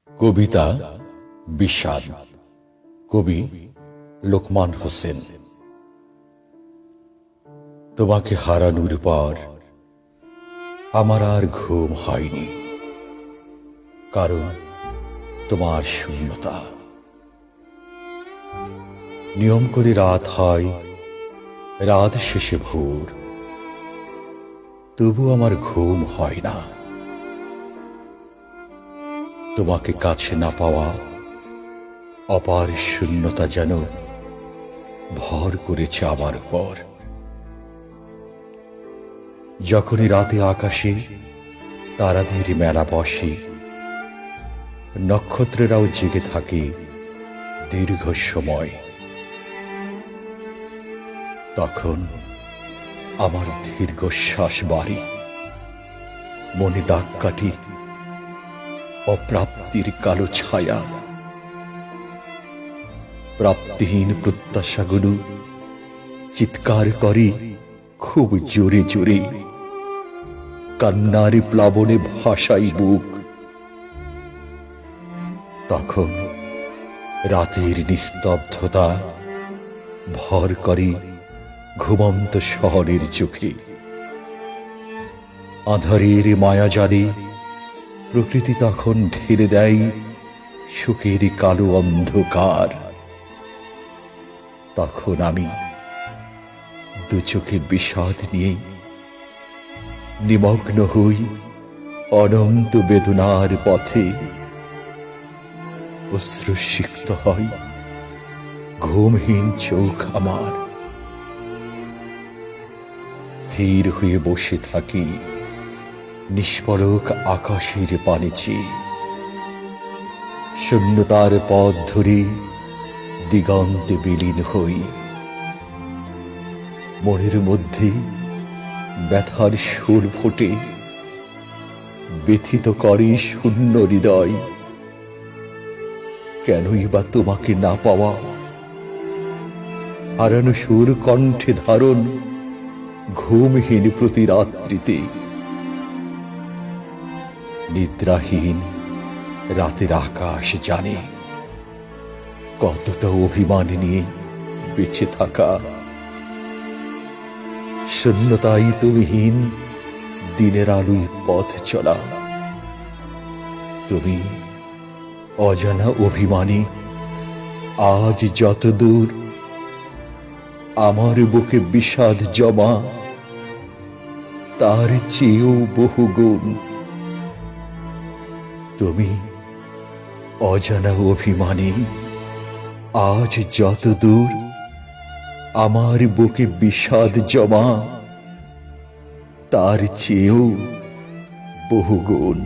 কবিতা বিষাদ। কবি লোকমান হোসেন। তোমাকে হারানোর পর আমার আর ঘুম হয়নি, কারণ তোমার শূন্যতা। নিয়ম করে রাত হয়, রাত শেষে ভোর, তবু আমার ঘুম হয় না। তোমাকে কাছে না পাওয়া অপার শূন্যতা যেন ভর করেছে আমার উপর। যখনই রাতে আকাশে তারাদের মেলা বসে, নক্ষত্রেরাও জেগে থাকে দীর্ঘ সময়, তখন আমার দীর্ঘশ্বাস বাড়ে, মনে দাগ কাটে অপ্রাপ্তির কালো ছায়া। প্রাপ্তিহীন প্রত্যাশাগুলো চিৎকার করে খুব জোরে জোরে, কান্নার প্লাবনে ভাসাই বুক। তখন রাতের নিস্তব্ধতা ভর করে ঘুমন্ত শহরের চোখে। আঁধারের মায়াজালে প্রকৃতি তখন ঢেলে দেয় সুখের কালো অন্ধকার। তখন আমি দু চোখে বিষাদ নিয়ে নিমগ্ন হই অনন্ত বেদনার পথে। অশ্রুসিক্ত হয় ঘুমহীন চোখ আমার, স্থির হয়ে বসে থাকি নিষ্পলক আকাশের পানে চেয়ে। শূন্যতার পথ ধরে দিগন্তে বিলীন হই। মনের মধ্যে ব্যথার সুর ফোটে, ব্যথিত করে শূন্য হৃদয়। কেনই বা তোমাকে না পাওয়া, হারানো সুর কণ্ঠে ধারণ ঘুমহীন প্রতি রাত্রিতে। নিদ্রাহীন রাতের আকাশ জানে কতটা অভিমান নিয়ে বেঁচে থাকা। শূন্যতাই তুমিহীন দিনের আলোয় পথ চলা। তুমি অজানা অভিমানী আজ যত দূর, আমার বুকে বিষাদ জমা তার চেয়েও বহুগুণ। তুমি অজানা অভিমানী আজ যত দূর, আমার বুকে বিষাদ জমা তার চেয়েও বহুগুণ।